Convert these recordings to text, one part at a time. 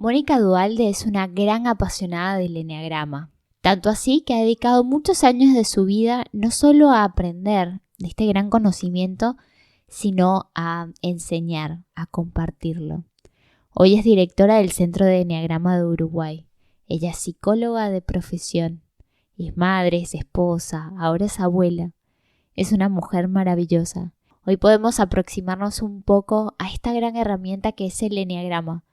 Mónica Duhalde es una gran apasionada del eneagrama, tanto así que ha dedicado muchos años de su vida no solo a aprender de este gran conocimiento, sino a enseñar, a compartirlo. Hoy es directora del Centro de Eneagrama de Uruguay. Ella es psicóloga de profesión, es madre, es esposa, ahora es abuela. Es una mujer maravillosa. Hoy podemos aproximarnos un poco a esta gran herramienta que es el eneagrama,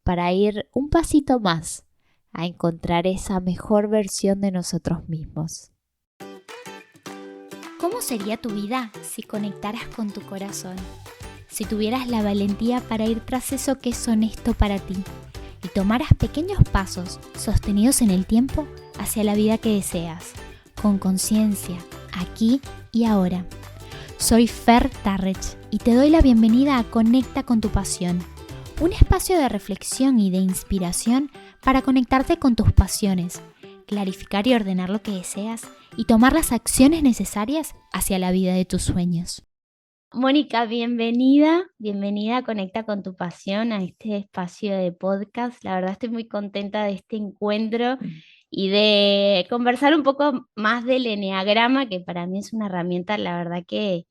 para ir un pasito más a encontrar esa mejor versión de nosotros mismos. ¿Cómo sería tu vida si conectaras con tu corazón? Si tuvieras la valentía para ir tras eso que es honesto para ti y tomaras pequeños pasos sostenidos en el tiempo hacia la vida que deseas, con conciencia, aquí y ahora. Soy Fer Tarrech y te doy la bienvenida a Conecta con tu pasión, un espacio de reflexión y de inspiración para conectarte con tus pasiones, clarificar y ordenar lo que deseas y tomar las acciones necesarias hacia la vida de tus sueños. Mónica, bienvenida a Conecta con tu pasión, a este espacio de podcast. La verdad estoy muy contenta de este encuentro y de conversar un poco más del eneagrama, que para mí es una herramienta, la verdad que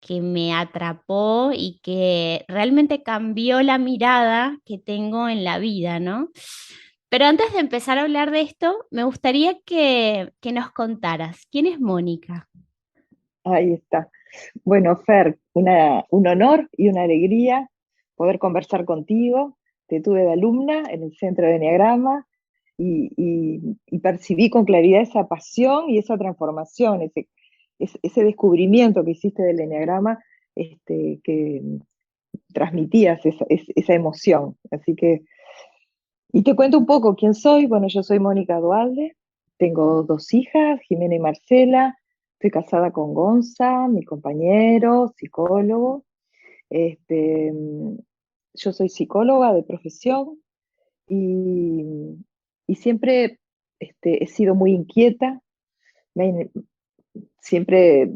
me atrapó y que realmente cambió la mirada que tengo en la vida, ¿no? Pero antes de empezar a hablar de esto, me gustaría que nos contaras, ¿quién es Mónica? Ahí está. Bueno, Fer, un honor y una alegría poder conversar contigo. Te tuve de alumna en el Centro de Eneagrama y percibí con claridad esa pasión y esa transformación, ese descubrimiento que hiciste del Eneagrama, que transmitías esa emoción. Así que, y te cuento un poco quién soy. Bueno, yo soy Mónica Duhalde, tengo dos hijas, Jimena y Marcela. Estoy casada con Gonza, mi compañero, psicólogo. Este, yo soy psicóloga de profesión y, y siempre he sido muy inquieta. Me- Siempre,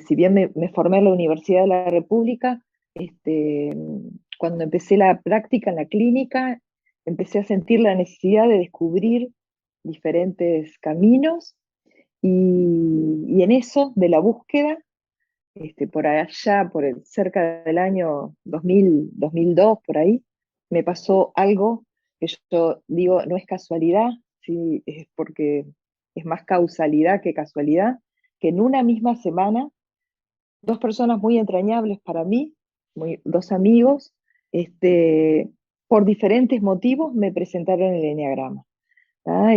si bien me formé en la Universidad de la República, este, cuando empecé la práctica en la clínica, empecé a sentir la necesidad de descubrir diferentes caminos y en eso, de la búsqueda, por allá, cerca del año 2000, 2002, por ahí, me pasó algo que yo digo, no es casualidad, sí, es porque es más causalidad que casualidad, que en una misma semana, dos personas muy entrañables para mí, dos amigos, por diferentes motivos me presentaron el enneagrama. ¿Ah?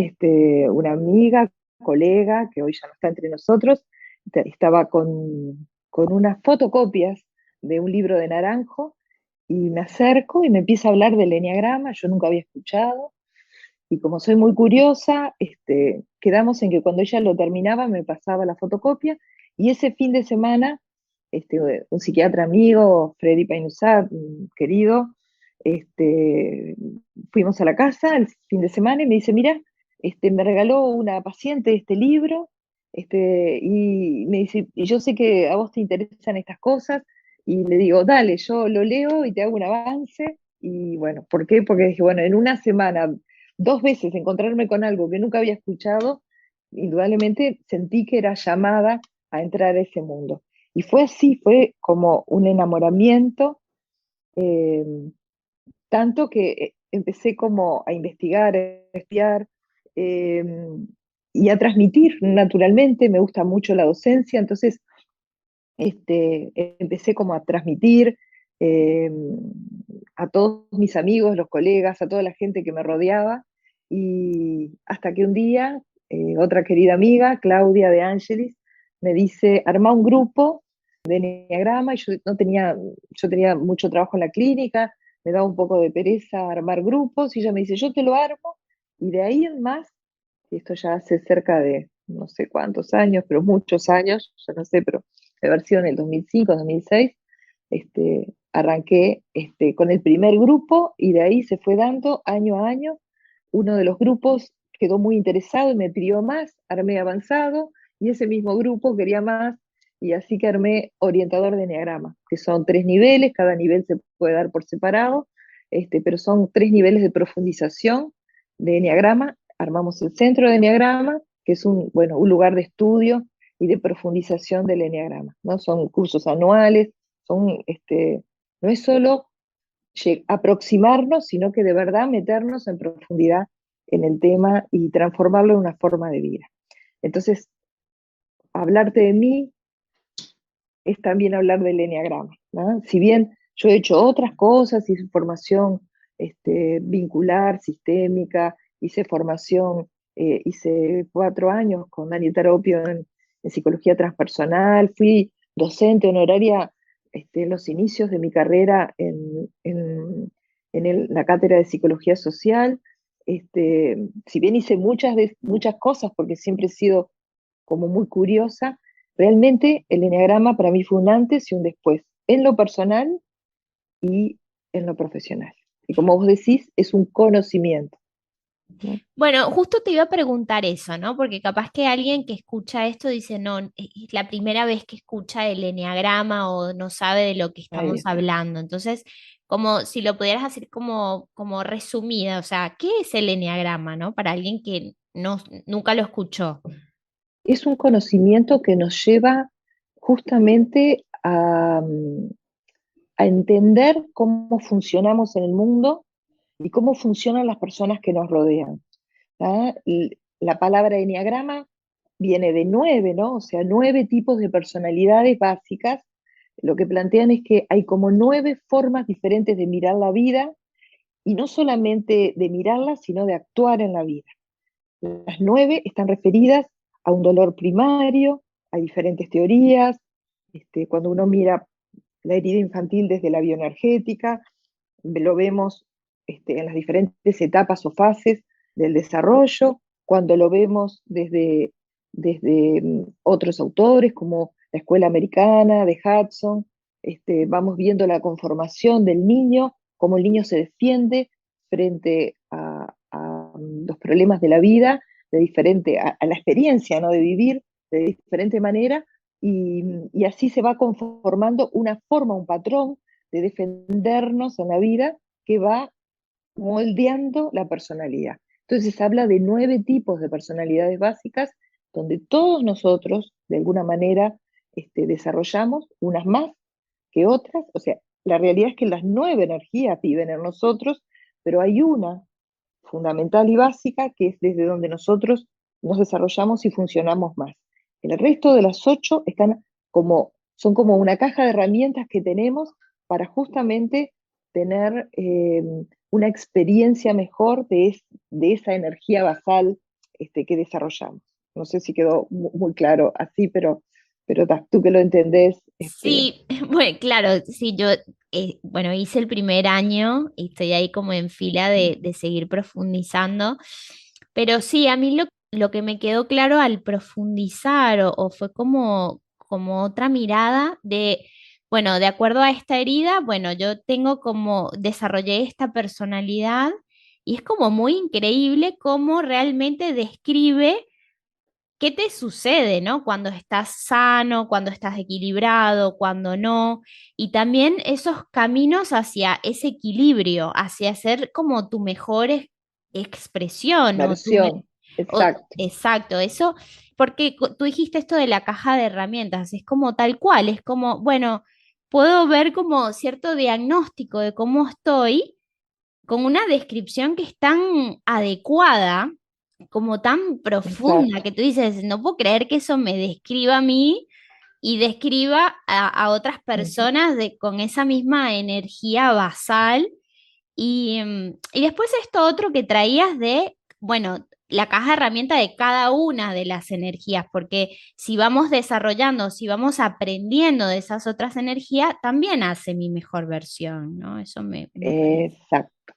Una amiga, colega, que hoy ya no está entre nosotros, estaba con unas fotocopias de un libro de Naranjo y me acerco y me empieza a hablar del enneagrama. Yo nunca había escuchado, y como soy muy curiosa, quedamos en que cuando ella lo terminaba me pasaba la fotocopia, y ese fin de semana, un psiquiatra amigo, Freddy Painuzat, querido, este, fuimos a la casa el fin de semana y me dice, mira, me regaló una paciente este libro, y me dice, y yo sé que a vos te interesan estas cosas, y le digo, dale, yo lo leo y te hago un avance. Y bueno, ¿por qué? Porque dije, bueno, en una semana, dos veces encontrarme con algo que nunca había escuchado, indudablemente sentí que era llamada a entrar a ese mundo. Y fue así, fue como un enamoramiento, eh, tanto que empecé como a investigar, a espiar, eh, y a transmitir naturalmente. Me gusta mucho la docencia, entonces empecé como a transmitir, eh, a todos mis amigos, los colegas, a toda la gente que me rodeaba, y hasta que un día otra querida amiga, Claudia de Angelis, me dice, arma un grupo de enneagrama, y yo no tenía, yo tenía mucho trabajo en la clínica, me daba un poco de pereza armar grupos, y ella me dice, yo te lo armo, y de ahí en más, y esto ya hace cerca de no sé cuántos años, pero muchos años, ya no sé, pero de haber sido en el 2005, 2006, arranqué con el primer grupo, y de ahí se fue dando año a año. Uno de los grupos quedó muy interesado y me pidió más, armé avanzado, y ese mismo grupo quería más, y así que armé orientador de enneagrama, que son 3 niveles, cada nivel se puede dar por separado. pero son 3 niveles de profundización de Eneagrama. Armamos el centro de Eneagrama, que es un lugar de estudio y de profundización del Eneagrama, ¿no? Son cursos anuales, no es solo aproximarnos, sino que de verdad meternos en profundidad en el tema y transformarlo en una forma de vida. Entonces, hablarte de mí es también hablar del eneagrama, ¿no? Si bien yo he hecho otras cosas, hice formación vincular, sistémica, hice formación, hice 4 años con Dani Taropio en psicología transpersonal, fui docente honoraria en los inicios de mi carrera en la cátedra de psicología social. Si bien hice muchas cosas, porque siempre he sido como muy curiosa, realmente el eneagrama para mí fue un antes y un después, en lo personal y en lo profesional. Y como vos decís, es un conocimiento, ¿no? Bueno, justo te iba a preguntar eso, ¿no? Porque capaz que alguien que escucha esto dice, no, es la primera vez que escucha el eneagrama o no sabe de lo que Ahí estamos está. hablando. Entonces, como si lo pudieras hacer como resumida, o sea, ¿qué es el eneagrama, ¿no? Para alguien que no, nunca lo escuchó. Es un conocimiento que nos lleva justamente a entender cómo funcionamos en el mundo y cómo funcionan las personas que nos rodean. ¿Ah? La palabra eneagrama viene de 9, ¿no? O sea, 9 tipos de personalidades básicas. Lo que plantean es que hay como 9 formas diferentes de mirar la vida, y no solamente de mirarla, sino de actuar en la vida. Las 9 están referidas a un dolor primario, hay diferentes teorías. Cuando uno mira la herida infantil desde la bioenergética, lo vemos en las diferentes etapas o fases del desarrollo. Cuando lo vemos desde otros autores, como la escuela americana de Hudson, vamos viendo la conformación del niño, cómo el niño se defiende frente a los problemas de la vida, a la experiencia, ¿no?, de vivir de diferente manera, y así se va conformando una forma, un patrón de defendernos en la vida que va moldeando la personalidad. Entonces habla de 9 tipos de personalidades básicas, donde todos nosotros, de alguna manera, desarrollamos unas más que otras. O sea, la realidad es que las 9 energías viven en nosotros, pero hay una fundamental y básica que es desde donde nosotros nos desarrollamos y funcionamos más. El resto de las 8 son como una caja de herramientas que tenemos para justamente tener una experiencia mejor de esa energía basal que desarrollamos. No sé si quedó muy claro así, pero tú que lo entendés. Sí, bueno, claro, sí, yo, bueno, hice el primer año y estoy ahí como en fila de seguir profundizando, pero sí, a mí lo que me quedó claro al profundizar o fue como otra mirada de, bueno, de acuerdo a esta herida, bueno, yo tengo como, desarrollé esta personalidad y es como muy increíble cómo realmente describe qué te sucede, ¿no? Cuando estás sano, cuando estás equilibrado, cuando no. Y también esos caminos hacia ese equilibrio, hacia ser como tu mejor expresión o Versión, exacto. exacto, eso, porque tú dijiste esto de la caja de herramientas, es como tal cual, es como, bueno, puedo ver como cierto diagnóstico de cómo estoy con una descripción que es tan adecuada, como tan profunda, Exacto. que tú dices, no puedo creer que eso me describa a mí y describa a otras Ujú. personas con esa misma energía basal. Y después esto otro que traías de, bueno, la caja de herramientas de cada una de las energías, porque si vamos desarrollando, si vamos aprendiendo de esas otras energías, también hace mi mejor versión, ¿no? Eso me parece. Exacto.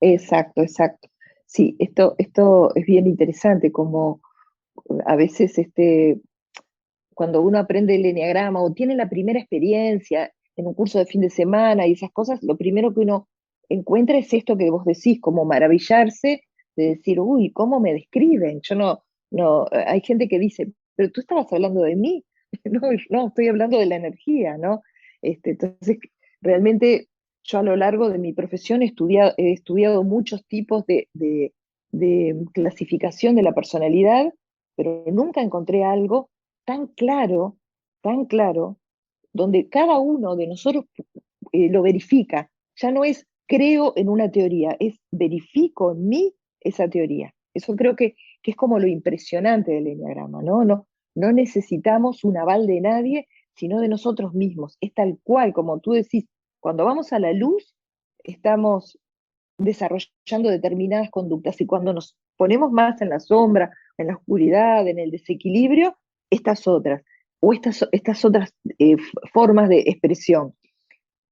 Exacto, exacto. Sí, esto es bien interesante, como a veces cuando uno aprende el eneagrama o tiene la primera experiencia en un curso de fin de semana y esas cosas, lo primero que uno encuentra es esto que vos decís, como maravillarse de decir, uy, ¿cómo me describen? Yo no, hay gente que dice, pero tú estabas hablando de mí. No, no, estoy hablando de la energía, ¿no? Entonces, realmente yo a lo largo de mi profesión he estudiado muchos tipos de clasificación de la personalidad, pero nunca encontré algo tan claro, donde cada uno de nosotros lo verifica. Ya no es creo en una teoría, es verifico en mí esa teoría. Eso creo que es como lo impresionante del eneagrama, ¿no? No necesitamos un aval de nadie, sino de nosotros mismos. Es tal cual, como tú decís, cuando vamos a la luz, estamos desarrollando determinadas conductas y cuando nos ponemos más en la sombra, en la oscuridad, en el desequilibrio, estas otras, o estas otras formas de expresión.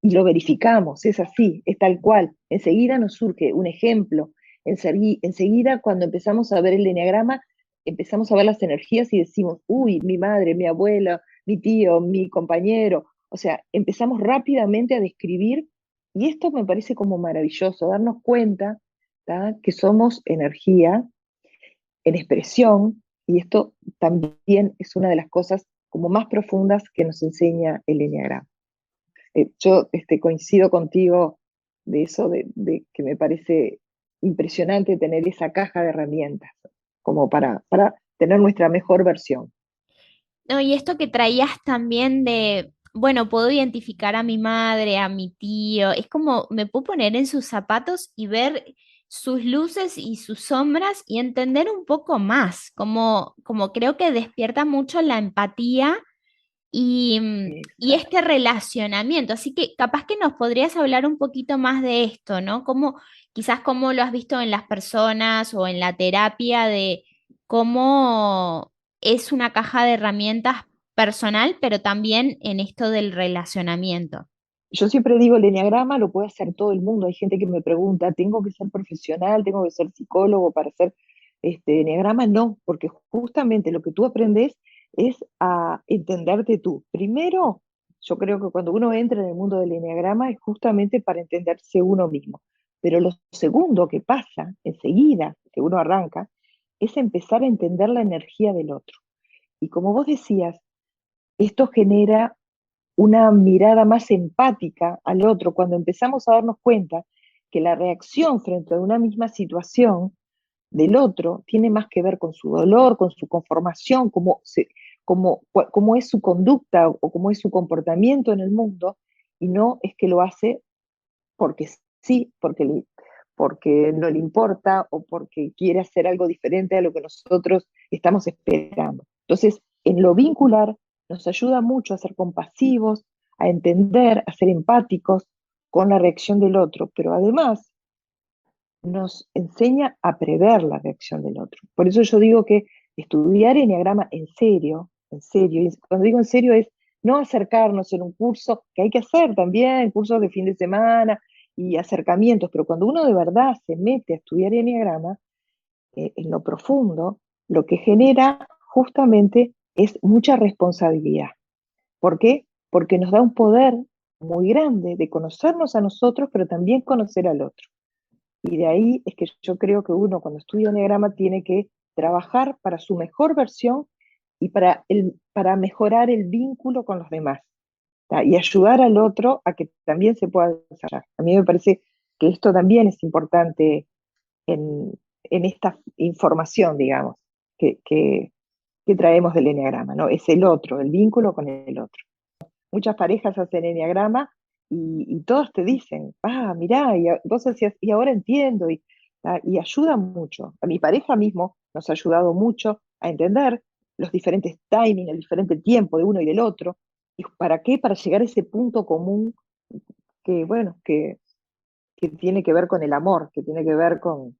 Y lo verificamos, es así, es tal cual. Enseguida nos surge un ejemplo, enseguida cuando empezamos a ver el eneagrama, empezamos a ver las energías y decimos, uy, mi madre, mi abuela, mi tío, mi compañero, o sea, empezamos rápidamente a describir, y esto me parece como maravilloso, darnos cuenta, ¿tá?, que somos energía en expresión, y esto también es una de las cosas como más profundas que nos enseña el eneagrama. Yo coincido contigo de eso, de que me parece impresionante tener esa caja de herramientas como para tener nuestra mejor versión. No, y esto que traías también de, bueno, puedo identificar a mi madre, a mi tío, es como me puedo poner en sus zapatos y ver sus luces y sus sombras y entender un poco más, como creo que despierta mucho la empatía y este Exacto. relacionamiento. Así que capaz que nos podrías hablar un poquito más de esto, ¿no? Como, quizás cómo lo has visto en las personas o en la terapia de cómo es una caja de herramientas personal, pero también en esto del relacionamiento. Yo siempre digo, el eneagrama lo puede hacer todo el mundo. Hay gente que me pregunta, ¿tengo que ser profesional? ¿Tengo que ser psicólogo para hacer eneagrama? No, porque justamente lo que tú aprendes es a entenderte tú. Primero, yo creo que cuando uno entra en el mundo del eneagrama es justamente para entenderse uno mismo. Pero lo segundo que pasa enseguida que uno arranca es empezar a entender la energía del otro. Y como vos decías, esto genera una mirada más empática al otro, cuando empezamos a darnos cuenta que la reacción frente a una misma situación del otro tiene más que ver con su dolor, con su conformación, cómo es su conducta o cómo es su comportamiento en el mundo, y no es que lo hace porque sí, porque no le importa o porque quiere hacer algo diferente a lo que nosotros estamos esperando. Entonces, en lo vincular nos ayuda mucho a ser compasivos, a entender, a ser empáticos con la reacción del otro, pero además nos enseña a prever la reacción del otro. Por eso yo digo que estudiar enneagrama en serio, y cuando digo en serio es no acercarnos en un curso, que hay que hacer también, cursos de fin de semana y acercamientos, pero cuando uno de verdad se mete a estudiar enneagrama, en lo profundo, lo que genera justamente es mucha responsabilidad. ¿Por qué? Porque nos da un poder muy grande de conocernos a nosotros, pero también conocer al otro. Y de ahí es que yo creo que uno cuando estudia enneagrama tiene que trabajar para su mejor versión y para mejorar el vínculo con los demás, ¿tá?, y ayudar al otro a que también se pueda desarrollar. A mí me parece que esto también es importante en, en esta información, digamos, que, que, que traemos del enneagrama, ¿no? Es el otro, el vínculo con el otro. Muchas parejas hacen enneagrama y todos te dicen, mirá, vos decías, y ahora entiendo, y ayuda mucho. A mi pareja mismo nos ha ayudado mucho a entender los diferentes timings, el diferente tiempo de uno y del otro. ¿Y para qué? Para llegar a ese punto común que, bueno, que tiene que ver con el amor, que tiene que ver con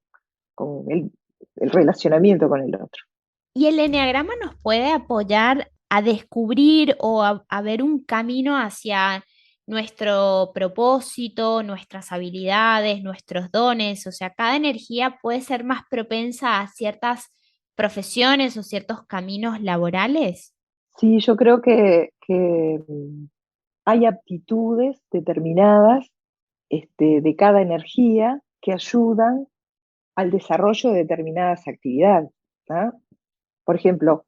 el relacionamiento con el otro. ¿Y el eneagrama nos puede apoyar a descubrir o a ver un camino hacia nuestro propósito, nuestras habilidades, nuestros dones? O sea, cada energía puede ser más propensa a ciertas profesiones o ciertos caminos laborales. Sí, yo creo que hay aptitudes determinadas de cada energía que ayudan al desarrollo de determinadas actividades, ¿tá? Por ejemplo,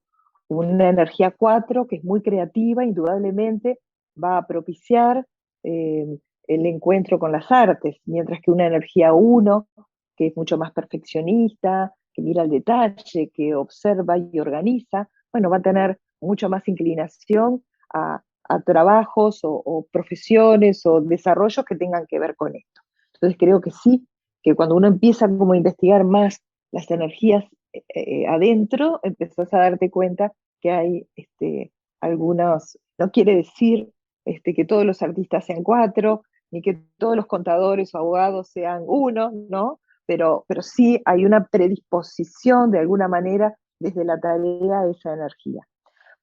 una energía 4 que es muy creativa, indudablemente va a propiciar eh, el encuentro con las artes, mientras que una energía uno, que es mucho más perfeccionista, que mira el detalle, que observa y organiza, bueno, va a tener mucho más inclinación a trabajos o profesiones o desarrollos que tengan que ver con esto. Entonces creo que sí, que cuando uno empieza como a investigar más las energías adentro, empezás a darte cuenta que hay algunos, no quiere decir que todos los artistas sean cuatro, ni que todos los contadores o abogados sean uno, ¿no? Pero sí hay una predisposición de alguna manera desde la tarea a esa energía.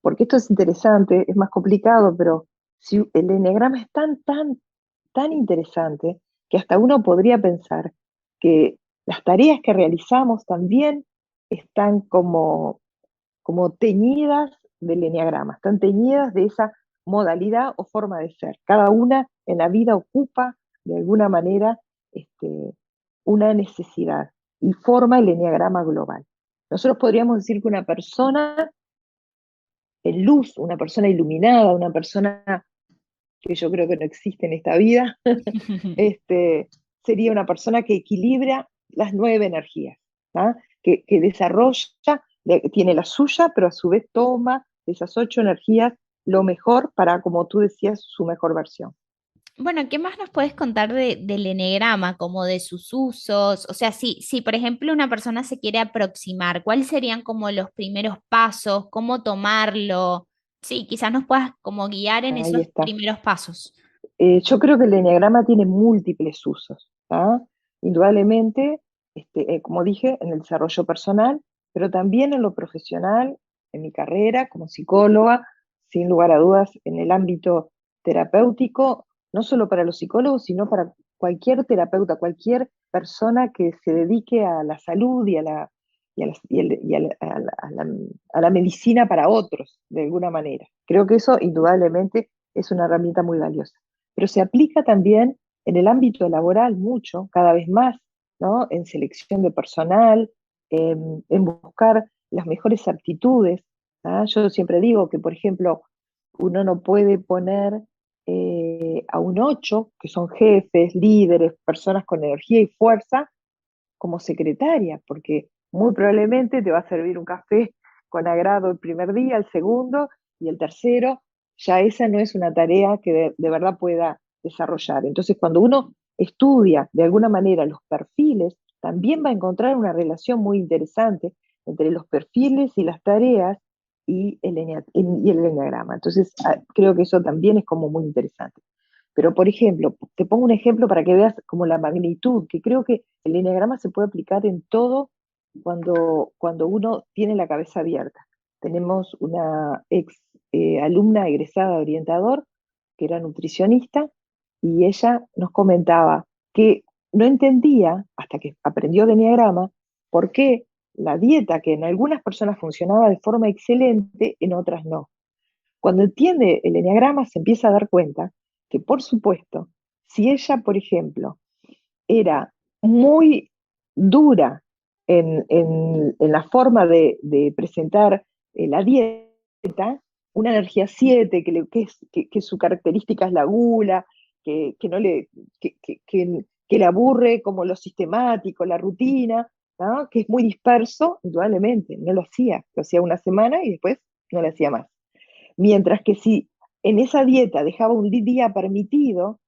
Porque esto es interesante, es más complicado, pero si el enneagrama es tan interesante que hasta uno podría pensar que las tareas que realizamos también están como teñidas del enneagrama, están teñidas de esa modalidad o forma de ser. Cada una en la vida ocupa de alguna manera una necesidad y forma el enneagrama global. Nosotros podríamos decir que una persona en luz, una persona iluminada, una persona que yo creo que no existe en esta vida, sería una persona que equilibra las 9 energías, ¿tá? Que desarrolla, tiene la suya, pero a su vez toma de esas 8 energías lo mejor para, como tú decías, su mejor versión. Bueno, ¿qué más nos puedes contar del enegrama, como de sus usos? O sea, si por ejemplo una persona se quiere aproximar, ¿cuáles serían como los primeros pasos? ¿Cómo tomarlo? Sí, quizás nos puedas como guiar en Ahí esos está. primeros pasos. Yo creo que el enneagrama tiene múltiples usos, ¿tá? Indudablemente, como dije, en el desarrollo personal, pero también en lo profesional, en mi carrera como psicóloga, sin lugar a dudas, en el ámbito terapéutico, no solo para los psicólogos, sino para cualquier terapeuta, cualquier persona que se dedique a la salud y a la medicina para otros, de alguna manera. Creo que eso indudablemente es una herramienta muy valiosa, pero se aplica también en el ámbito laboral mucho, cada vez más, ¿no? En selección de personal, en buscar las mejores aptitudes. ¿Ah? Yo siempre digo que, por ejemplo, uno no puede poner a un 8, que son jefes, líderes, personas con energía y fuerza, como secretaria, porque muy probablemente te va a servir un café con agrado el primer día, el segundo y el tercero, ya esa no es una tarea que de verdad pueda desarrollar. Entonces, cuando uno estudia de alguna manera los perfiles, también va a encontrar una relación muy interesante entre los perfiles y las tareas y el enneagrama. Entonces, creo que eso también es como muy interesante. Pero, por ejemplo, te pongo un ejemplo para que veas como la magnitud, que creo que el enneagrama se puede aplicar en todo cuando uno tiene la cabeza abierta. Tenemos una ex alumna egresada de orientador, que era nutricionista, y ella nos comentaba que no entendía, hasta que aprendió de enneagrama, por qué la dieta que en algunas personas funcionaba de forma excelente, en otras no. Cuando entiende el enneagrama se empieza a dar cuenta que, por supuesto, si ella, por ejemplo, era muy dura en la forma de presentar la dieta, una energía 7, que su característica es la gula, que no le, que le aburre como lo sistemático, la rutina, ¿no? Que es muy disperso, indudablemente, no lo hacía una semana y después no lo hacía más. Mientras que si en esa dieta dejaba un día permitido,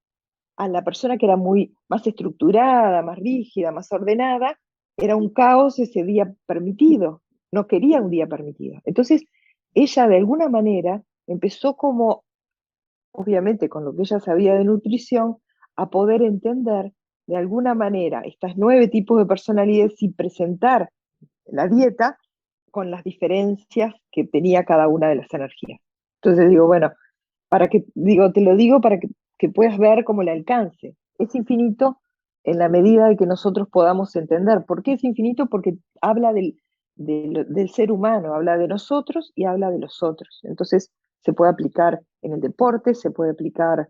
a la persona que era muy más estructurada, más rígida, más ordenada, era un caos ese día permitido, no quería un día permitido. Entonces, ella de alguna manera empezó como, obviamente con lo que ella sabía de nutrición, a poder entender de alguna manera estas 9 tipos de personalidades y presentar la dieta con las diferencias que tenía cada una de las energías. Entonces digo, bueno, te lo digo para que puedas ver cómo el alcance es infinito en la medida de que nosotros podamos entender. ¿Por qué es infinito? Porque habla del ser humano, habla de nosotros y habla de los otros. Entonces se puede aplicar en el deporte, se puede aplicar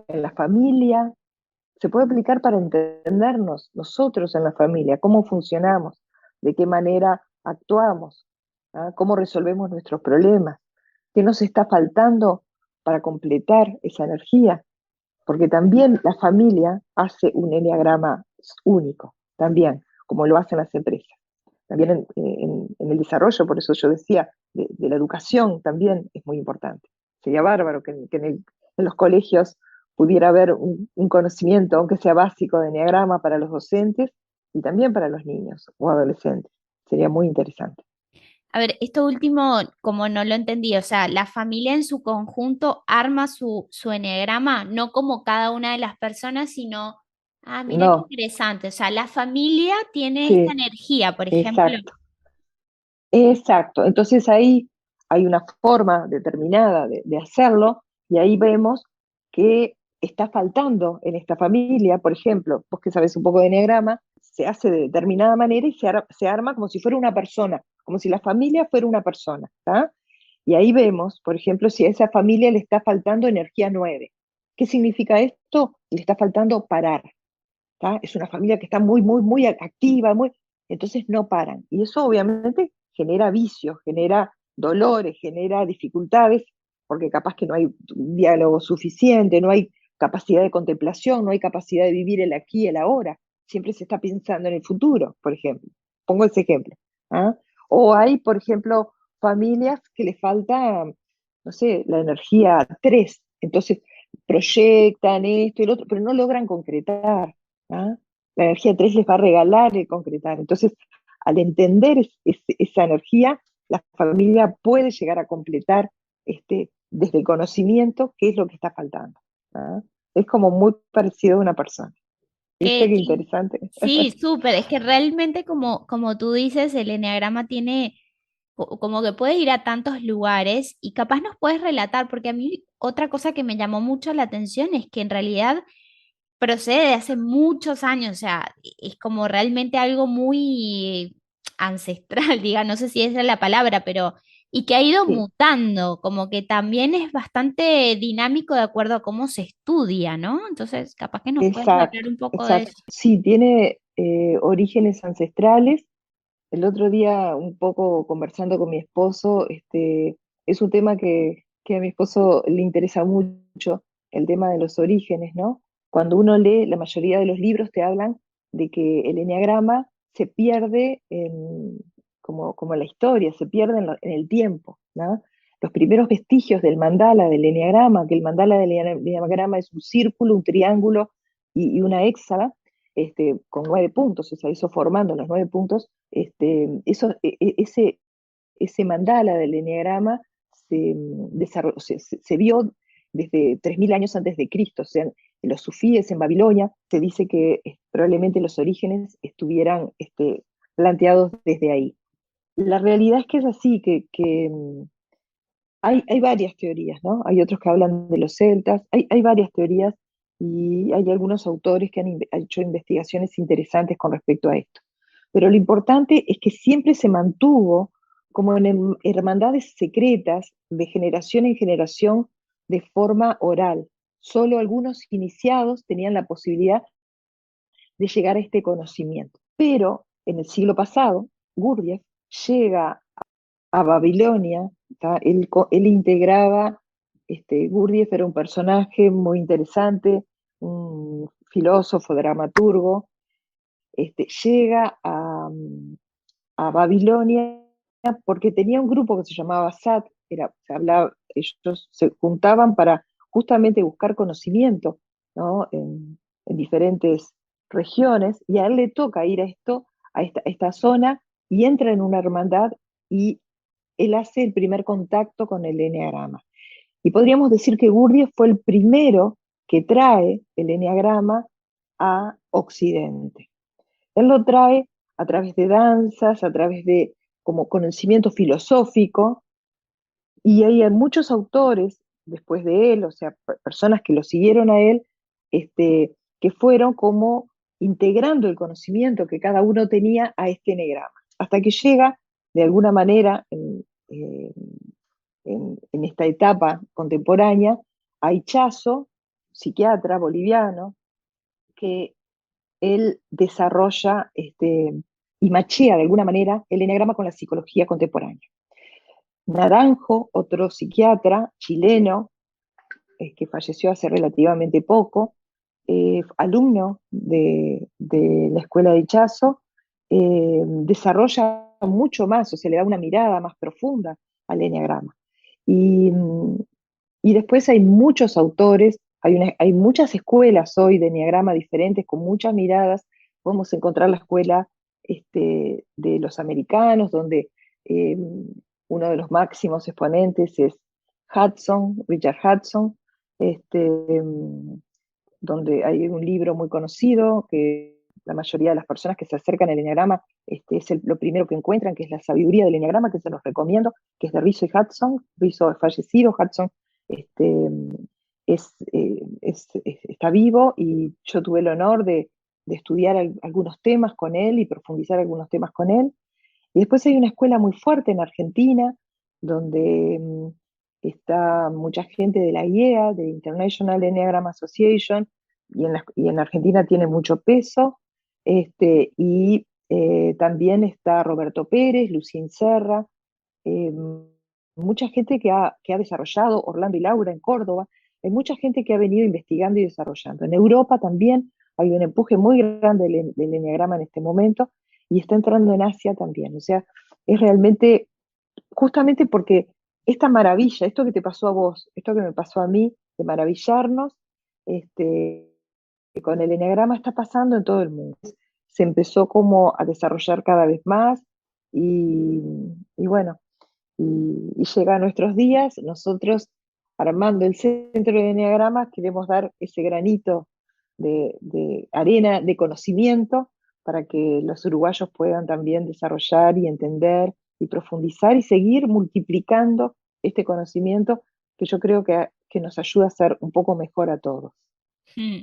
en la familia, se puede aplicar para entendernos nosotros en la familia, cómo funcionamos, de qué manera actuamos, ¿ah? Cómo resolvemos nuestros problemas, qué nos está faltando para completar esa energía. porque también la familia hace un eneagrama único, también, como lo hacen las empresas. También en el desarrollo, por eso yo decía, de la educación también es muy importante. Sería bárbaro que en los colegios pudiera haber un conocimiento, aunque sea básico, de eneagrama para los docentes y también para los niños o adolescentes. Sería muy interesante. A ver, esto último, como no lo entendí, o sea, la familia en su conjunto arma su eneagrama, no como cada una de las personas, sino, ah, mira qué No, interesante, o sea, la familia tiene esta sí, energía, por ejemplo. exacto. Exacto, entonces ahí hay una forma determinada de hacerlo y ahí vemos que está faltando en esta familia, por ejemplo, vos que sabes un poco de enneagrama, se hace de determinada manera y se arma como si fuera una persona, como si la familia fuera una persona, ¿tá? Y ahí vemos, por ejemplo, si a esa familia le está faltando energía 9. ¿Qué significa esto? Le está faltando parar, ¿tá? Es una familia que está muy, muy, muy activa, muy, entonces no paran. Y eso obviamente genera vicios, genera dolores, genera dificultades, porque capaz que no hay un diálogo suficiente, no hay capacidad de contemplación, no hay capacidad de vivir el aquí y el ahora. Siempre se está pensando en el futuro, por ejemplo. Pongo ese ejemplo. ¿Ah? O hay, por ejemplo, familias que les falta, no sé, la energía 3. Entonces proyectan esto y lo otro, pero no logran concretar. ¿Ah? La energía 3 les va a regalar el concretar. Entonces, al entender esa energía, la familia puede llegar a completar desde el conocimiento qué es lo que está faltando. ¿Ah? Es como muy parecido a una persona. ¿Viste qué Sí, interesante? sí, súper, es que realmente como tú dices, el eneagrama tiene como que puede ir a tantos lugares y capaz nos puedes relatar, porque a mí otra cosa que me llamó mucho la atención es que en realidad procede de hace muchos años, o sea, es como realmente algo muy ancestral, diga, no sé si esa es la palabra, pero y que ha ido Sí, mutando, como que también es bastante dinámico de acuerdo a cómo se estudia, ¿no? Entonces, capaz que nos puedes hablar exacto, un poco de exacto. eso. Sí, tiene orígenes ancestrales. El otro día, un poco conversando con mi esposo, es un tema que a mi esposo le interesa mucho, el tema de los orígenes, ¿no? Cuando uno lee, la mayoría de los libros te hablan de que el eneagrama se pierde como la historia, se pierde en el tiempo, ¿no? Los primeros vestigios del mandala, del eneagrama, que el mandala del eneagrama es un círculo, un triángulo y una héxaga, con 9 puntos, o sea, eso formando los 9 puntos, ese mandala del eneagrama se vio desde 3.000 años antes de Cristo, o sea, en los sufíes en Babilonia se dice que probablemente los orígenes estuvieran planteados desde ahí. La realidad es que es así, que hay varias teorías, ¿no? Hay otros que hablan de los celtas, hay varias teorías y hay algunos autores que han hecho investigaciones interesantes con respecto a esto. Pero lo importante es que siempre se mantuvo como en hermandades secretas de generación en generación de forma oral. Solo algunos iniciados tenían la posibilidad de llegar a este conocimiento. Pero en el siglo pasado, Gurdjieff llega a Babilonia. Él integraba, Gurdjieff era un personaje muy interesante, un filósofo, dramaturgo, llega a Babilonia porque tenía un grupo que se llamaba SAT, ellos se juntaban para justamente buscar conocimiento, ¿no? En diferentes regiones, y a él le toca ir a esta zona y entra en una hermandad y él hace el primer contacto con el eneagrama. Y podríamos decir que Gurdjieff fue el primero que trae el eneagrama a Occidente. Él lo trae a través de danzas, a través de como conocimiento filosófico, y hay muchos autores después de él, o sea, personas que lo siguieron a él, que fueron como integrando el conocimiento que cada uno tenía a este eneagrama, hasta que llega de alguna manera en esta etapa contemporánea a Ichazo, psiquiatra boliviano, que él desarrolla y machea de alguna manera el eneagrama con la psicología contemporánea. Naranjo, otro psiquiatra chileno, que falleció hace relativamente poco, alumno de la escuela de Ichazo, desarrolla mucho más, o sea, le da una mirada más profunda al eneagrama. Y, y después hay muchos autores, hay muchas escuelas hoy de eneagrama diferentes, con muchas miradas. Podemos encontrar la escuela de los americanos, donde eh, uno de los máximos exponentes es Hudson, Richard Hudson, donde hay un libro muy conocido que la mayoría de las personas que se acercan al eneagrama es lo primero que encuentran, que es la sabiduría del eneagrama, que se los recomiendo, que es de Rizzo y Hudson. Rizzo es fallecido, Hudson este, está vivo, y yo tuve el honor de estudiar algunos temas con él y profundizar algunos temas con él. Y después hay una escuela muy fuerte en Argentina, donde está mucha gente de la IEA, de International Enneagram Association, y en Argentina tiene mucho peso. También está Roberto Pérez, Lucín Serra, eh, mucha gente que ha desarrollado, Orlando y Laura en Córdoba. Hay mucha gente que ha venido investigando y desarrollando. En Europa también hay un empuje muy grande del enneagrama en este momento, y está entrando en Asia también. O sea, es realmente, justamente porque esta maravilla, esto que te pasó a vos, esto que me pasó a mí, de maravillarnos, este, que con el enneagrama está pasando en todo el mundo. Se empezó como a desarrollar cada vez más, y, y bueno, y llega a nuestros días. Nosotros, armando el centro de enneagrama, queremos dar ese granito de arena, de conocimiento, para que los uruguayos puedan también desarrollar y entender y profundizar y seguir multiplicando este conocimiento, que yo creo que nos ayuda a ser un poco mejor a todos. Mm,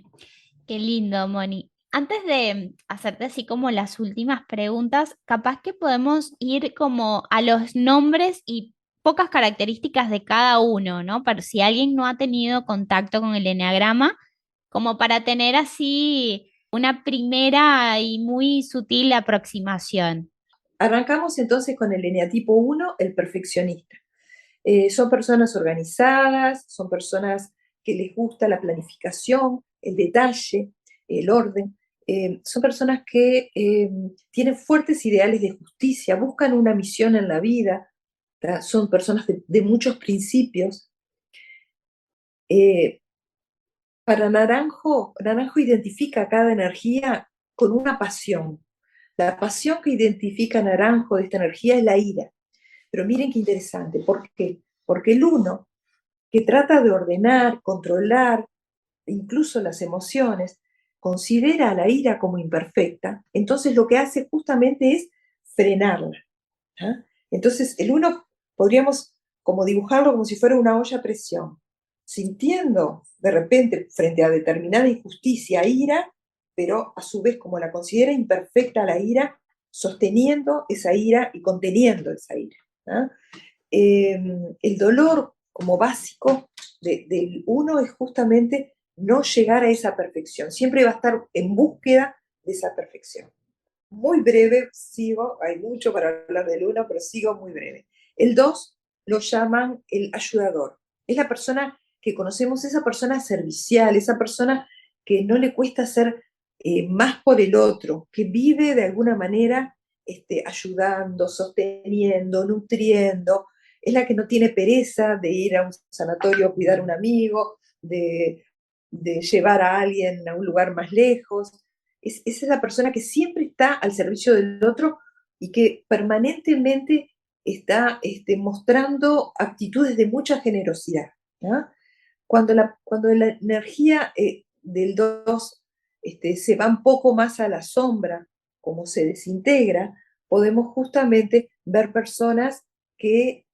qué lindo, Moni. Antes de hacerte así como las últimas preguntas, capaz que podemos ir como a los nombres y pocas características de cada uno, ¿no? Para si alguien no ha tenido contacto con el eneagrama, como para tener así una primera y muy sutil aproximación. Arrancamos entonces con el eneatipo 1, el perfeccionista. Son personas organizadas, son personas que les gusta la planificación, el detalle, el orden. Son personas que tienen fuertes ideales de justicia, buscan una misión en la vida, ¿tá? Son personas de muchos principios. Eh, para Naranjo, Naranjo identifica cada energía con una pasión. La pasión que identifica Naranjo de esta energía es la ira. Pero miren qué interesante, ¿por qué? Porque el uno, que trata de ordenar, controlar incluso las emociones, considera a la ira como imperfecta, entonces lo que hace justamente es frenarla. ¿Ah? Entonces el uno podríamos como dibujarlo como si fuera una olla a presión, sintiendo de repente frente a determinada injusticia ira, pero a su vez como la considera imperfecta la ira, sosteniendo esa ira y conteniendo esa ira. ¿Ah? El dolor como básico del uno es justamente no llegar a esa perfección, siempre va a estar en búsqueda de esa perfección. Muy breve, sigo, hay mucho para hablar del uno, pero sigo muy breve. El 2 lo llaman el ayudador. Es la persona que conocemos, esa persona servicial, esa persona que no le cuesta hacer más por el otro, que vive de alguna manera ayudando, sosteniendo, nutriendo. Es la que no tiene pereza de ir a un sanatorio a cuidar a un amigo, de llevar a alguien a un lugar más lejos. Es esa persona que siempre está al servicio del otro y que permanentemente está mostrando actitudes de mucha generosidad. ¿No? Cuando la energía del 2 se va un poco más a la sombra, como se desintegra, podemos justamente ver personas que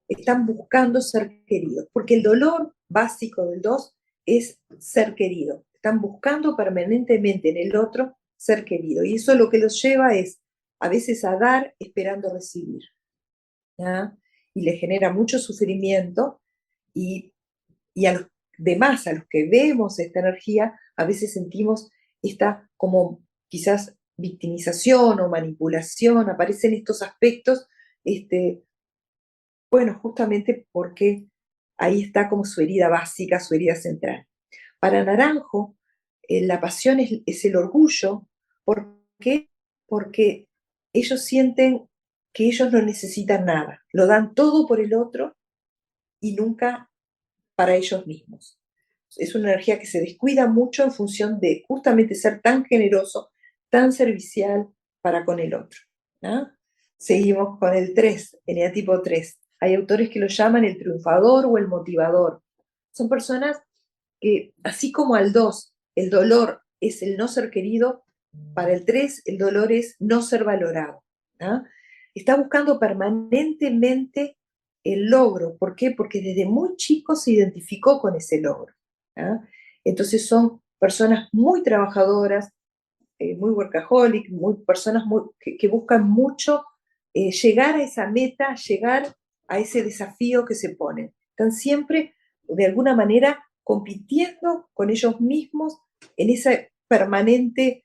están buscando ser queridos, porque el dolor básico del 2 es ser querido. Están buscando permanentemente en el otro ser querido. Y eso lo que los lleva es a veces a dar esperando recibir. ¿Ya? Y le genera mucho sufrimiento, y a los demás, a los que vemos esta energía, a veces sentimos esta como quizás victimización o manipulación, aparecen estos aspectos, bueno, justamente porque ahí está como su herida básica, su herida central. Para Naranjo, la pasión es el orgullo. ¿Por qué? Porque ellos sienten que ellos no necesitan nada, lo dan todo por el otro y nunca para ellos mismos. Es una energía que se descuida mucho en función de justamente ser tan generoso, tan servicial para con el otro, ¿no? Seguimos con el 3, eneatipo 3. Hay autores que lo llaman el triunfador o el motivador. Son personas que, así como al 2, el dolor es el no ser querido, para el 3 el dolor es no ser valorado, ¿no? Está buscando permanentemente el logro. ¿Por qué? Porque desde muy chico se identificó con ese logro, ¿no? Entonces son personas muy trabajadoras, muy workaholic, personas que buscan mucho llegar a esa meta, llegar a ese desafío que se ponen. Están siempre, de alguna manera, compitiendo con ellos mismos en esa permanente,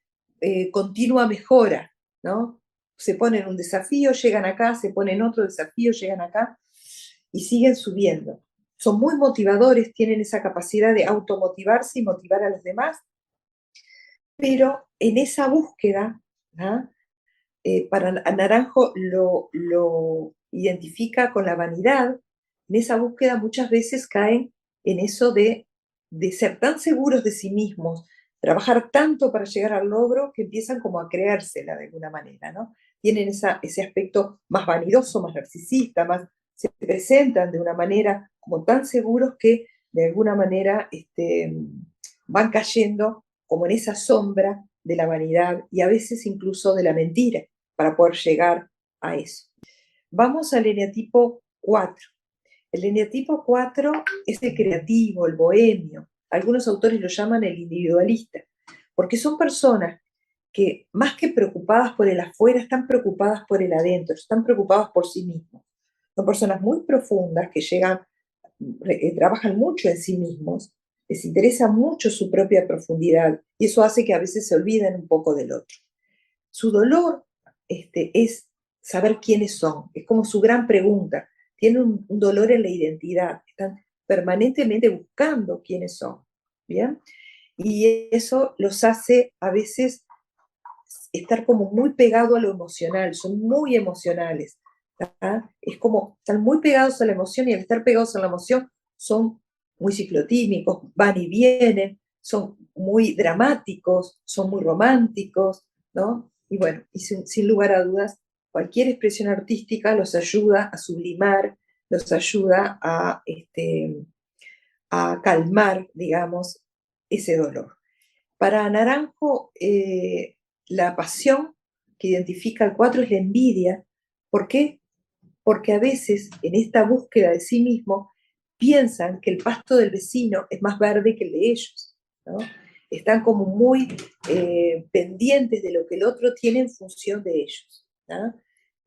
continua mejora, ¿no? Se ponen un desafío, llegan acá, se ponen otro desafío, llegan acá y siguen subiendo. Son muy motivadores, tienen esa capacidad de automotivarse y motivar a los demás, pero en esa búsqueda, ¿no? Para Naranjo lo identifica con la vanidad. En esa búsqueda muchas veces caen en eso de ser tan seguros de sí mismos, trabajar tanto para llegar al logro, que empiezan como a creérsela de alguna manera, ¿no? Tienen ese aspecto más vanidoso, más narcisista, se presentan de una manera como tan seguros que de alguna manera van cayendo como en esa sombra de la vanidad y a veces incluso de la mentira para poder llegar a eso. Vamos al eneatipo 4. El eneatipo 4 es el creativo, el bohemio. Algunos autores lo llaman el individualista, porque son personas que más que preocupadas por el afuera, están preocupadas por el adentro, están preocupadas por sí mismos. Son personas muy profundas que trabajan mucho en sí mismos, les interesa mucho su propia profundidad y eso hace que a veces se olviden un poco del otro. Su dolor es saber quiénes son, es como su gran pregunta. Tienen un dolor en la identidad, están permanentemente buscando quiénes son, ¿bien? Y eso los hace a veces estar como muy pegado a lo emocional, son muy emocionales, ¿tá? Es como, están muy pegados a la emoción y al estar pegados a la emoción son muy ciclotímicos, van y vienen, son muy dramáticos, son muy románticos, ¿no? Y bueno, y sin lugar a dudas, cualquier expresión artística los ayuda a sublimar, los ayuda a calmar, digamos, ese dolor. Para Naranjo, la pasión que identifica al 4 es la envidia. ¿Por qué? Porque a veces en esta búsqueda de sí mismo piensan que el pasto del vecino es más verde que el de ellos, ¿no? Están como muy pendientes de lo que el otro tiene en función de ellos, ¿no?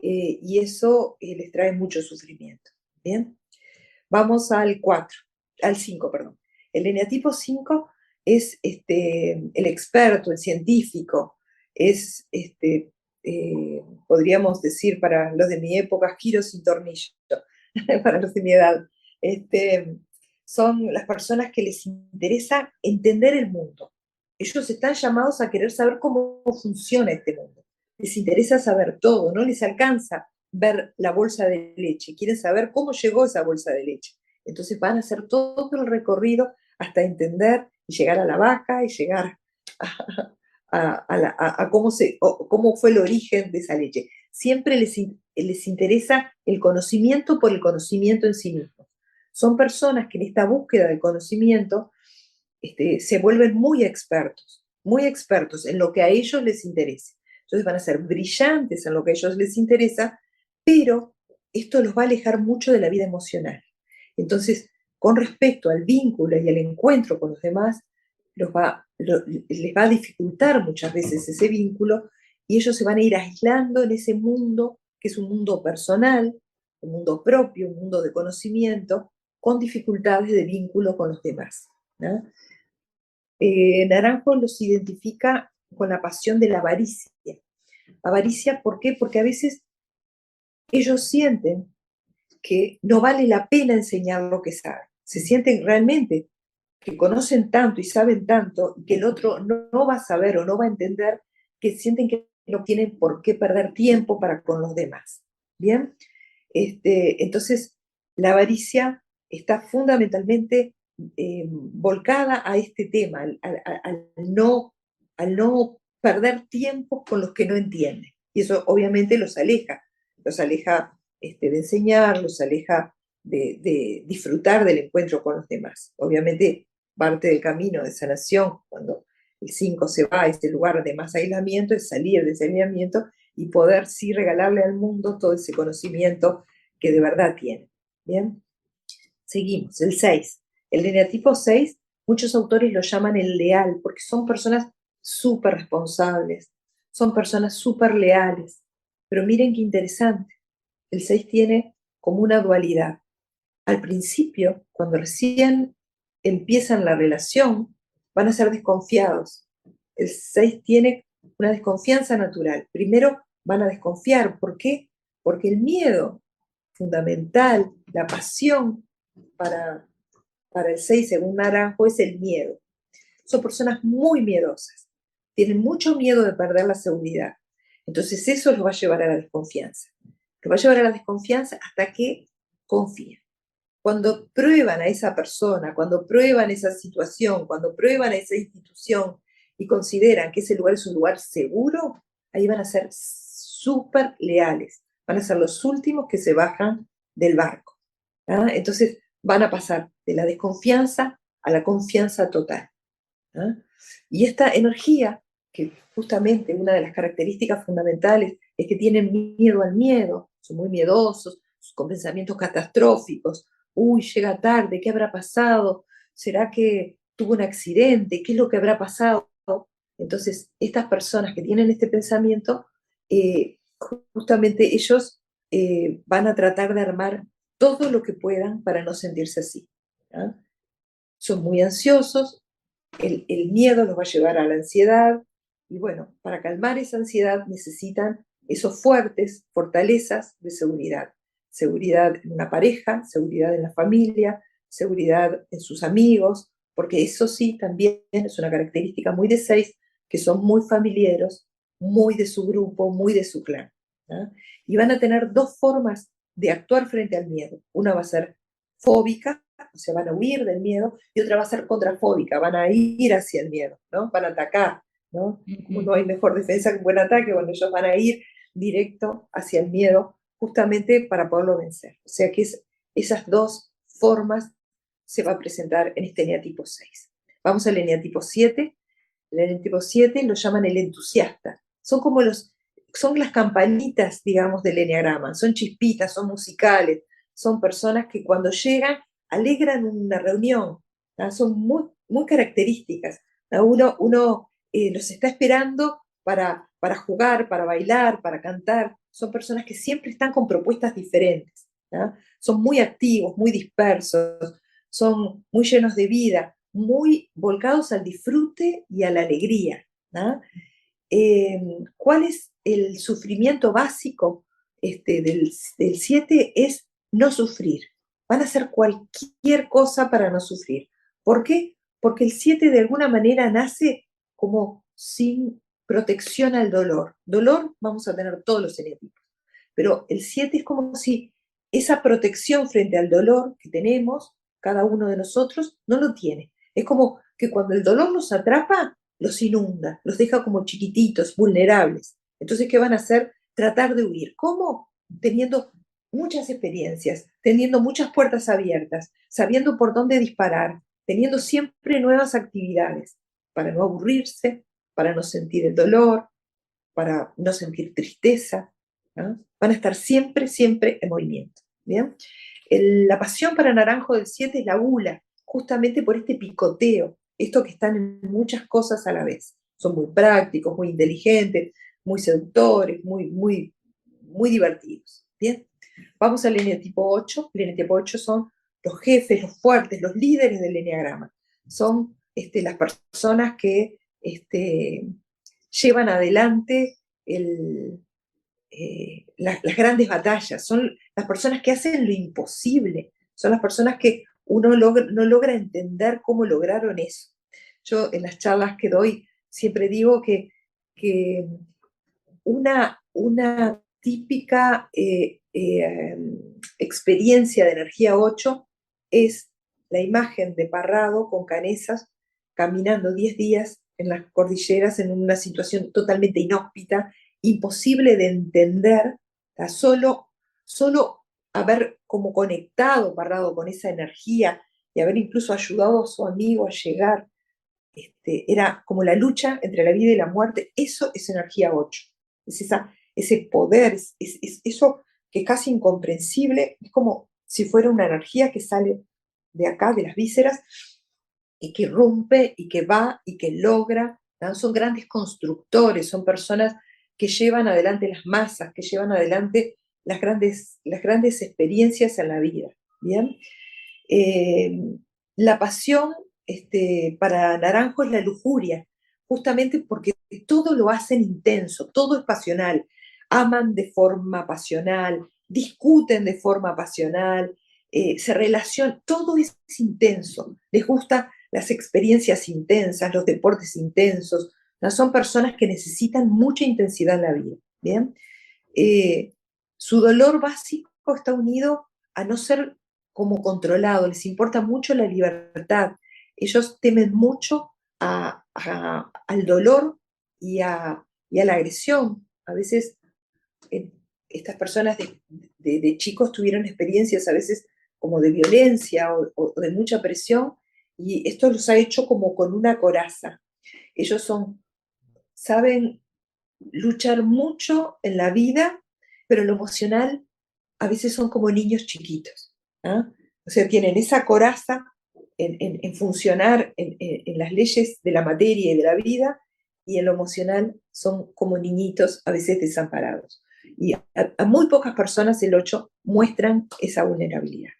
Y eso les trae mucho sufrimiento. ¿Bien? Vamos al 5, perdón. El eneatipo 5 es el experto, el científico, es, podríamos decir para los de mi época, giro sin tornillo, para los de mi edad. Son las personas que les interesa entender el mundo. Ellos están llamados a querer saber cómo funciona este mundo. Les interesa saber todo, no les alcanza ver la bolsa de leche, quieren saber cómo llegó esa bolsa de leche. Entonces van a hacer todo el recorrido hasta entender y llegar a la vaca y llegar a cómo fue el origen de esa leche. Siempre les interesa el conocimiento por el conocimiento en sí mismo. Son personas que en esta búsqueda de conocimiento se vuelven muy expertos en lo que a ellos les interesa. Entonces van a ser brillantes en lo que a ellos les interesa, pero esto los va a alejar mucho de la vida emocional. Entonces, con respecto al vínculo y al encuentro con los demás, les va a dificultar muchas veces ese vínculo y ellos se van a ir aislando en ese mundo, que es un mundo personal, un mundo propio, un mundo de conocimiento, con dificultades de vínculo con los demás, ¿no? Naranjo los identifica con la pasión de la avaricia. Avaricia, ¿por qué? Porque a veces ellos sienten que no vale la pena enseñar lo que saben. se sienten realmente que conocen tanto y saben tanto, y que el otro no va a saber o no va a entender, que sienten que no tienen por qué perder tiempo para con los demás. ¿Bien? Entonces, la avaricia está fundamentalmente volcada a este tema, al no perder tiempo con los que no entienden. Y eso obviamente los aleja de enseñar, los aleja de disfrutar del encuentro con los demás. Obviamente parte del camino de sanación, cuando el 5 se va a ese lugar de más aislamiento, es salir de ese aislamiento y poder sí regalarle al mundo todo ese conocimiento que de verdad tiene. ¿Bien? Seguimos, el 6. El eneatipo 6, muchos autores lo llaman el leal, porque son personas súper responsables, son personas súper leales. Pero miren qué interesante, el 6 tiene como una dualidad. Al principio, cuando recién empiezan la relación, van a ser desconfiados. El 6 tiene una desconfianza natural. Primero van a desconfiar. ¿Por qué? Porque el miedo fundamental, la pasión para, para el 6, según Naranjo, es el miedo. Son personas muy miedosas. Tienen mucho miedo de perder la seguridad. Entonces eso los va a llevar a la desconfianza. Los va a llevar a la desconfianza hasta que confíen. Cuando prueban a esa persona, cuando prueban esa situación, cuando prueban a esa institución y consideran que ese lugar es un lugar seguro, ahí van a ser súper leales. Van a ser los últimos que se bajan del barco. ¿Ah? Entonces van a pasar de la desconfianza a la confianza total. ¿Ah? Y esta energía, que justamente una de las características fundamentales es que tienen miedo al miedo, son muy miedosos, con pensamientos catastróficos. Uy, llega tarde, ¿qué habrá pasado? ¿Será que tuvo un accidente? ¿Qué es lo que habrá pasado? Entonces, estas personas que tienen este pensamiento, justamente ellos van a tratar de armar todo lo que puedan para no sentirse así. ¿Ah? Son muy ansiosos, el miedo los va a llevar a la ansiedad, y bueno, para calmar esa ansiedad necesitan esos fuertes fortalezas de seguridad. Seguridad en una pareja, seguridad en la familia, seguridad en sus amigos, porque eso sí también es una característica muy de 6, que son muy familiares, muy de su grupo, muy de su clan. ¿Ah? Y van a tener dos formas de actuar frente al miedo. Una va a ser fóbica, o sea, van a huir del miedo, y otra va a ser contrafóbica, van a ir hacia el miedo, ¿no? Van a atacar, ¿no? Como no hay mejor defensa que un buen ataque, bueno, ellos van a ir directo hacia el miedo, justamente para poderlo vencer. O sea que esas dos formas se va a presentar en este eneatipo 6. Vamos al eneatipo 7. El eneatipo 7 lo llaman el entusiasta. Son las campanitas, digamos, del eneagrama. Son chispitas, son musicales, son personas que cuando llegan alegran una reunión. ¿No? Son muy, muy características. ¿No? Uno los está esperando para jugar, para bailar, para cantar. Son personas que siempre están con propuestas diferentes. ¿No? Son muy activos, muy dispersos, son muy llenos de vida, muy volcados al disfrute y a la alegría. ¿No? ¿Cuál es el sufrimiento básico del 7? Es no sufrir. Van a hacer cualquier cosa para no sufrir. ¿Por qué? Porque el 7 de alguna manera nace como sin protección al dolor. Dolor vamos a tener todos los eneatipos, pero el 7 es como si esa protección frente al dolor que tenemos, cada uno de nosotros, no lo tiene. Es como que cuando el dolor nos atrapa, los inunda, los deja como chiquititos, vulnerables. Entonces, ¿qué van a hacer? Tratar de huir. ¿Cómo? Teniendo muchas experiencias, teniendo muchas puertas abiertas, sabiendo por dónde disparar, teniendo siempre nuevas actividades, para no aburrirse, para no sentir el dolor, para no sentir tristeza. ¿No? Van a estar siempre, siempre en movimiento. ¿Bien? La pasión para Naranjo del 7 es la gula, justamente por este picoteo, esto que están en muchas cosas a la vez. Son muy prácticos, muy inteligentes, muy seductores, muy, muy, muy divertidos. ¿Bien? Vamos al eneatipo 8. El eneatipo 8 son los jefes, los fuertes, los líderes del eneagrama. Son las personas que llevan adelante las grandes batallas, son las personas que hacen lo imposible, son las personas que uno no logra entender cómo lograron eso. Yo en las charlas que doy siempre digo que una típica experiencia de energía 8 es la imagen de Parrado con Canesas caminando 10 días en las cordilleras en una situación totalmente inhóspita, imposible de entender, solo haber como conectado Parrado con esa energía y haber incluso ayudado a su amigo a llegar, era como la lucha entre la vida y la muerte. Eso es energía 8, es ese poder, es eso que es casi incomprensible, es como si fuera una energía que sale de acá, de las vísceras, y que irrumpe y que va y que logra, ¿no? Son grandes constructores, son personas que llevan adelante las masas, que llevan adelante las grandes experiencias en la vida, ¿bien? Eh, la pasión para Naranjo es la lujuria, justamente porque todo lo hacen intenso, todo es pasional, aman de forma pasional, discuten de forma pasional, se relacionan, todo es intenso, les gusta las experiencias intensas, los deportes intensos, ¿no? Son personas que necesitan mucha intensidad en la vida, ¿bien? Eh, su dolor básico está unido a no ser como controlado, les importa mucho la libertad, ellos temen mucho al dolor y a la agresión. A veces eh, estas personas de chicos tuvieron experiencias a veces como de violencia o de mucha presión, y esto los ha hecho como con una coraza. Ellos saben luchar mucho en la vida, pero lo emocional a veces son como niños chiquitos, ¿ah? O sea, tienen esa coraza en funcionar en las leyes de la materia y de la vida, y en lo emocional son como niñitos a veces desamparados. Y a muy pocas personas el 8 muestran esa vulnerabilidad.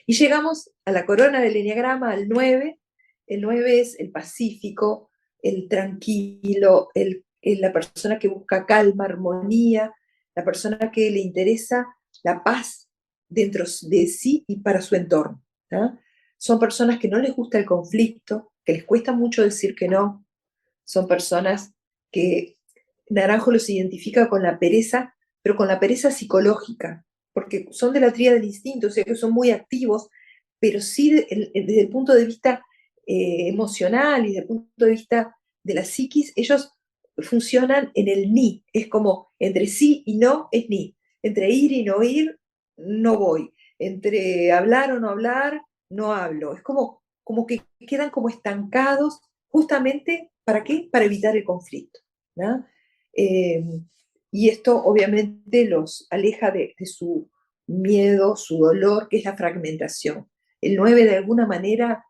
Y llegamos a la corona del eneagrama, al 9. El 9 es el pacífico, el tranquilo, la persona que busca calma, armonía, la persona que le interesa la paz dentro de sí y para su entorno, ¿tá? Son personas que no les gusta el conflicto, que les cuesta mucho decir que no. Son personas que Naranjo los identifica con la pereza, pero con la pereza psicológica, porque son de la tríada del instinto, o sea que son muy activos, pero sí desde el punto de vista emocional y desde el punto de vista de la psiquis, ellos funcionan en el ni, es como entre sí y no es ni, entre ir y no ir, no voy, entre hablar o no hablar, no hablo, es como que quedan como estancados justamente, ¿para qué? Para evitar el conflicto, ¿no? Eh, y esto obviamente los aleja de su miedo, su dolor, que es la fragmentación. El 9 de alguna manera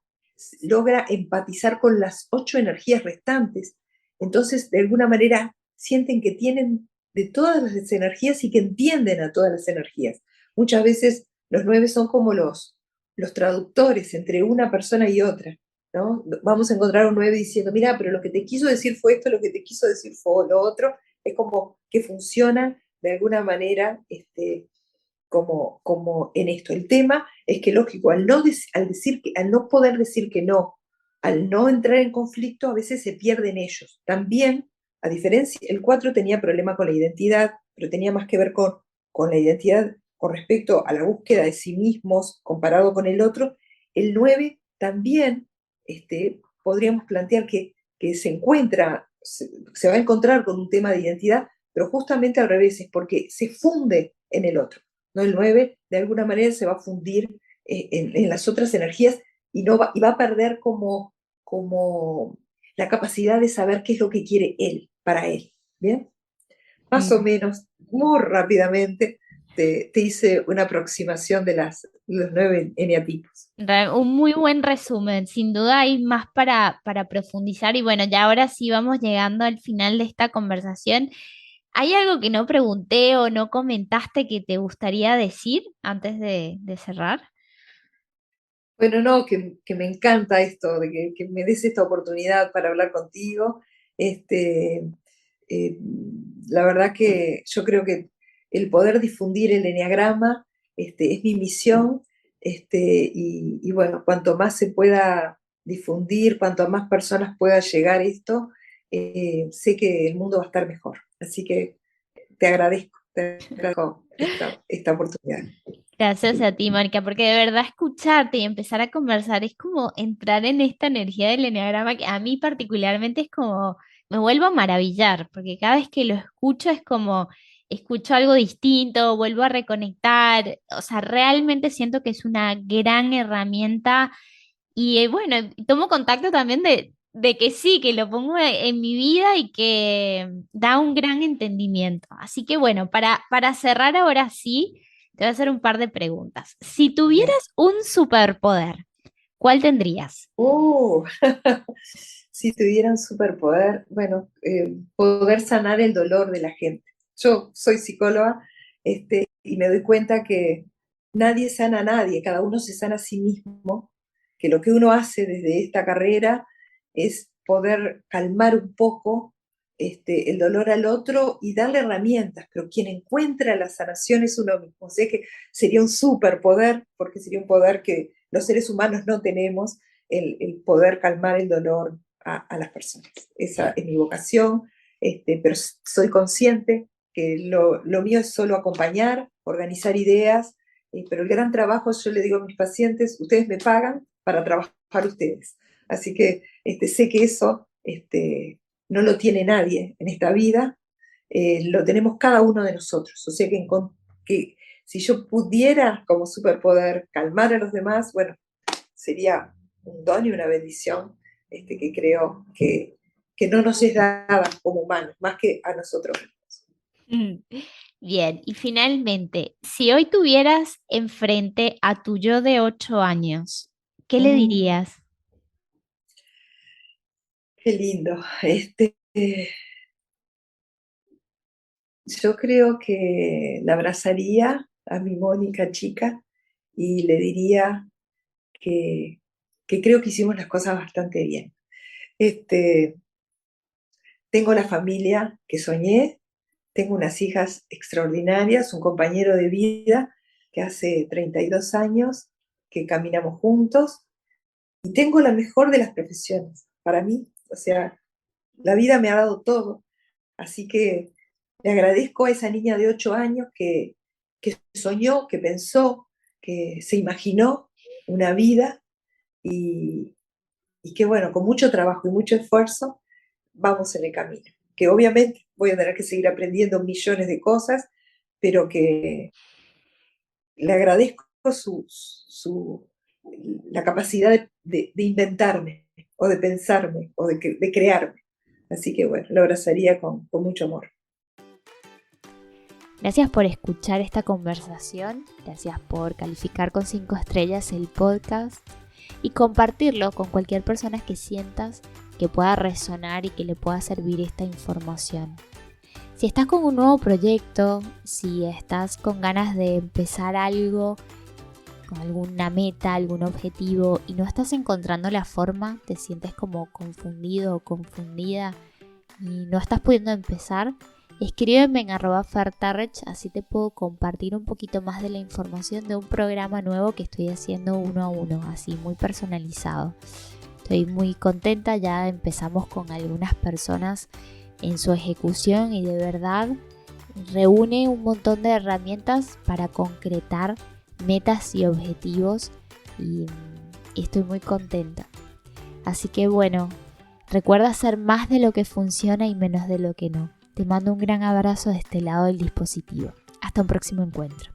logra empatizar con las 8 energías restantes. Entonces, de alguna manera, sienten que tienen de todas las energías y que entienden a todas las energías. Muchas veces los 9 son como los traductores entre una persona y otra, ¿no? Vamos a encontrar un 9 diciendo, mira, pero lo que te quiso decir fue esto, lo que te quiso decir fue lo otro. Es como que funciona de alguna manera como en esto. El tema es que, lógico, al no poder decir que no, al no entrar en conflicto, a veces se pierden ellos. También, a diferencia, el 4 tenía problema con la identidad, pero tenía más que ver con la identidad con respecto a la búsqueda de sí mismos comparado con el otro. El 9 también podríamos plantear que se va a encontrar con un tema de identidad, pero justamente al revés, es porque se funde en el otro, ¿no? El 9 de alguna manera se va a fundir en las otras energías y va a perder como la capacidad de saber qué es lo que quiere él, para él, ¿bien? Más o menos, muy rápidamente, te hice una aproximación de los 9 eneatipos. Un muy buen resumen, sin duda hay más para profundizar y bueno, ya ahora sí vamos llegando al final de esta conversación. ¿Hay algo que no pregunté o no comentaste que te gustaría decir antes de cerrar? Bueno, no, que me encanta esto, de que me des esta oportunidad para hablar contigo. Este, eh, la verdad que yo creo que el poder difundir el eneagrama es mi misión. y bueno, cuanto más se pueda difundir, cuanto a más personas pueda llegar esto, sé que el mundo va a estar mejor. Así que te agradezco esta oportunidad. Gracias a ti, Mónica, porque de verdad escucharte y empezar a conversar es como entrar en esta energía del eneagrama que a mí particularmente es como, me vuelvo a maravillar, porque cada vez que lo escucho es como, escucho algo distinto, vuelvo a reconectar, o sea, realmente siento que es una gran herramienta y bueno, tomo contacto también de que sí, que lo pongo en mi vida y que da un gran entendimiento. Así que bueno, para cerrar ahora sí, te voy a hacer un par de preguntas. Si Bien. tuvieras un superpoder, ¿cuál tendrías? Uh, si tuviera un superpoder, bueno, poder sanar el dolor de la gente. Yo soy psicóloga, y me doy cuenta que nadie sana a nadie, cada uno se sana a sí mismo, que lo que uno hace desde esta carrera es poder calmar un poco el dolor al otro y darle herramientas, pero quien encuentra la sanación es uno mismo. O sea que sería un superpoder, porque sería un poder que los seres humanos no tenemos, el poder calmar el dolor a las personas. Esa es mi vocación, pero soy consciente que lo mío es solo acompañar, organizar ideas, pero el gran trabajo, yo le digo a mis pacientes, ustedes me pagan para trabajar ustedes. Así que sé que eso no lo tiene nadie en esta vida, lo tenemos cada uno de nosotros. O sea que si yo pudiera como superpoder calmar a los demás, bueno, sería un don y una bendición que creo que no nos es dada como humanos, más que a nosotros mismos. Mm. Bien, y finalmente, si hoy tuvieras enfrente a tu yo de 8 años, ¿qué le Mm, dirías? qué lindo. Yo creo que la abrazaría a mi Mónica chica y le diría que, que creo que hicimos las cosas bastante bien. Este, tengo la familia que soñé, tengo unas hijas extraordinarias, un compañero de vida que hace 32 años que caminamos juntos y tengo la mejor de las profesiones para mí. O sea, la vida me ha dado todo. Así que le agradezco a esa niña de 8 años que soñó, que pensó, que se imaginó una vida y, y que bueno, con mucho trabajo y mucho esfuerzo vamos en el camino. Que obviamente voy a tener que seguir aprendiendo millones de cosas, pero que le agradezco la capacidad de inventarme o de pensarme o de crearme. Así que bueno, lo abrazaría con mucho amor. Gracias por escuchar esta conversación, gracias por calificar con 5 estrellas el podcast y compartirlo con cualquier persona que sientas que pueda resonar y que le pueda servir esta información. Si estás con un nuevo proyecto, si estás con ganas de empezar algo, con alguna meta, algún objetivo y no estás encontrando la forma, te sientes como confundido o confundida y no estás pudiendo empezar, escríbeme en @fertarrech, así te puedo compartir un poquito más de la información de un programa nuevo que estoy haciendo 1 a 1, así muy personalizado. Estoy muy contenta, ya empezamos con algunas personas en su ejecución y de verdad reúne un montón de herramientas para concretar metas y objetivos y estoy muy contenta. Así que bueno, recuerda hacer más de lo que funciona y menos de lo que no. Te mando un gran abrazo de este lado del dispositivo. Hasta un próximo encuentro.